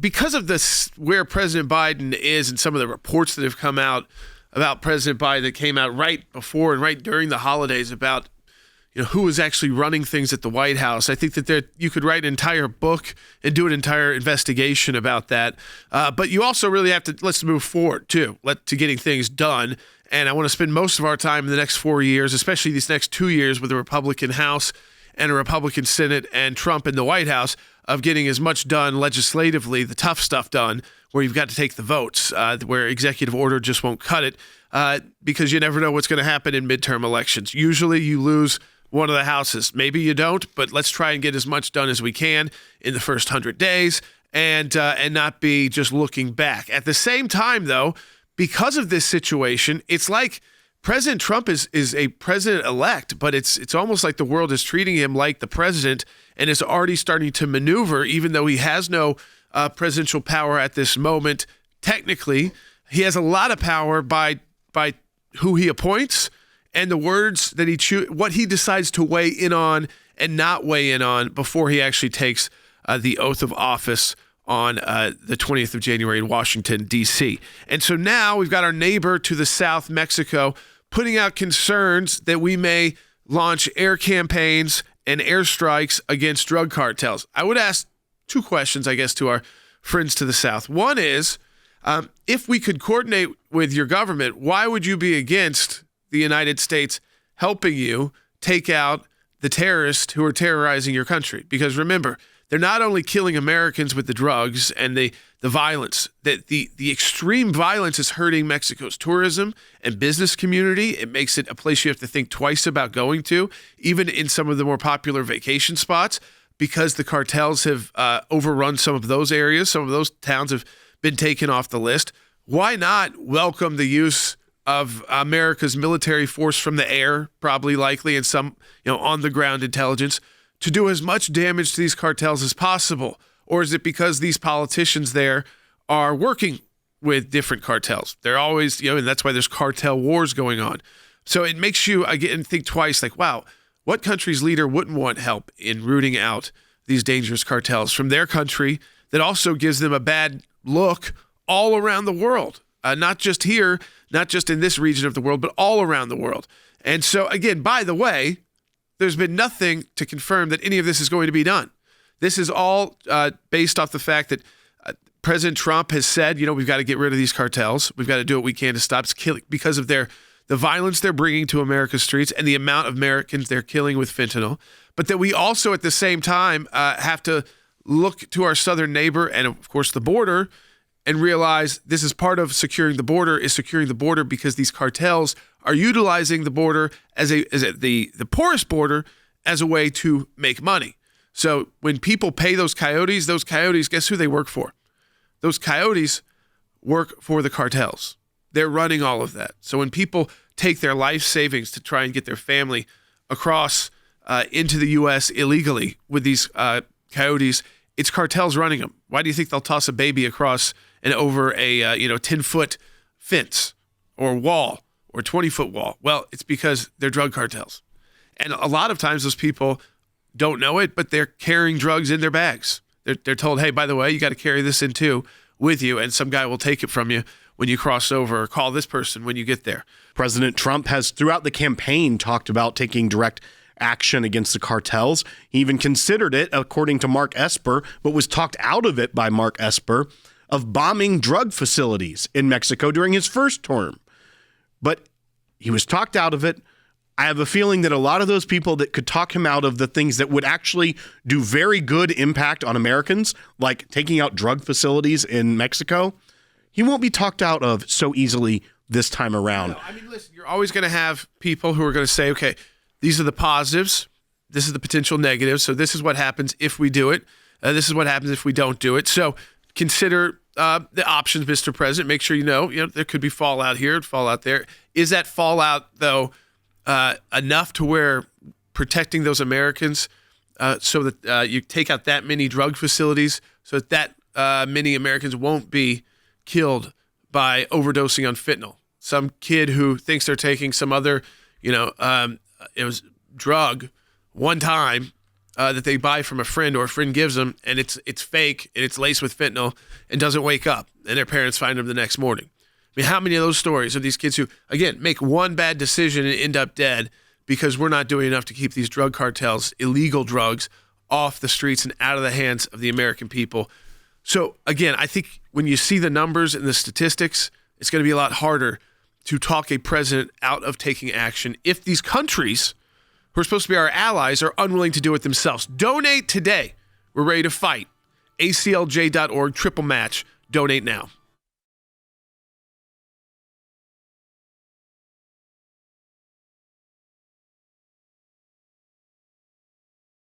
Because of this, where President Biden is and some of the reports that have come out about President Biden that came out right before and right during the holidays about who was actually running things at the White House. I think that you could write an entire book and do an entire investigation about that. But you also really have to, let's move forward too, to getting things done. And I want to spend most of our time in the next 4 years, especially these next 2 years with a Republican House and a Republican Senate and Trump in the White House, of getting as much done legislatively, the tough stuff done, where you've got to take the votes, where executive order just won't cut it, because you never know what's going to happen in midterm elections. Usually you lose one of the houses. Maybe you don't, but let's try and get as much done as we can in the first 100 days and not be just looking back. At the same time, though, because of this situation, it's like President Trump is a president-elect, but it's almost like the world is treating him like the president and is already starting to maneuver, even though he has no presidential power at this moment. Technically, he has a lot of power by who he appoints and the words that what he decides to weigh in on and not weigh in on before he actually takes the oath of office on the 20th of January in Washington, D.C. And so now we've got our neighbor to the south, Mexico, putting out concerns that we may launch air campaigns and airstrikes against drug cartels. I would ask two questions, I guess, to our friends to the south. One is, if we could coordinate with your government, why would you be against the United States helping you take out the terrorists who are terrorizing your country? Because remember, they're not only killing Americans with the drugs and the violence, that the extreme violence is hurting Mexico's tourism and business community. It makes it a place you have to think twice about going to, even in some of the more popular vacation spots, because the cartels have overrun some of those areas. Some of those towns have been taken off the list. Why not welcome the use of America's military force from the air, probably likely, and some on the ground intelligence, to do as much damage to these cartels as possible? Or is it because these politicians there are working with different cartels? They're always, and that's why there's cartel wars going on. So it makes you, again, think twice, like, wow, what country's leader wouldn't want help in rooting out these dangerous cartels from their country that also gives them a bad look all around the world? Not just here, not just in this region of the world, but all around the world. And so, again, by the way, there's been nothing to confirm that any of this is going to be done. This is all based off the fact that President Trump has said, we've got to get rid of these cartels. We've got to do what we can to stop killing because of the violence they're bringing to America's streets and the amount of Americans they're killing with fentanyl. But that we also, at the same time, have to look to our southern neighbor and, of course, the border, and realize this is part of securing the border because these cartels are utilizing the border as the porous border as a way to make money. So when people pay those coyotes, guess who they work for? Those coyotes work for the cartels. They're running all of that. So when people take their life savings to try and get their family across into the U.S. illegally with these coyotes, it's cartels running them. Why do you think they'll toss a baby across and over a 10-foot fence or wall or 20-foot wall? Well, it's because they're drug cartels. And a lot of times those people don't know it, but they're carrying drugs in their bags. They're told, hey, by the way, you got to carry this in too with you, and some guy will take it from you when you cross over, or call this person when you get there. President Trump has, throughout the campaign, talked about taking direct action against the cartels. He even considered it, according to Mark Esper, but was talked out of it by Mark Esper, of bombing drug facilities in Mexico during his first term. But he was talked out of it. I have a feeling that a lot of those people that could talk him out of the things that would actually do very good impact on Americans, like taking out drug facilities in Mexico, he won't be talked out of so easily this time around. No, listen, you're always going to have people who are going to say, okay, these are the positives, this is the potential negatives, so this is what happens if we do it, this is what happens if we don't do it. So consider the options, Mr. President. Make sure you know there could be fallout here, fallout there. Is that fallout, though, enough to where protecting those Americans so that you take out that many drug facilities so that many Americans won't be killed by overdosing on fentanyl? Some kid who thinks they're taking some other, it was drug one time that they buy from a friend or a friend gives them, and it's fake and it's laced with fentanyl and doesn't wake up, and their parents find them the next morning. I mean, how many of those stories of these kids who, again, make one bad decision and end up dead because we're not doing enough to keep these drug cartels, illegal drugs, off the streets and out of the hands of the American people? So, again, I think when you see the numbers and the statistics, it's going to be a lot harder to talk a president out of taking action if these countries who are supposed to be our allies are unwilling to do it themselves. Donate today. We're ready to fight. ACLJ.org, triple match. Donate now.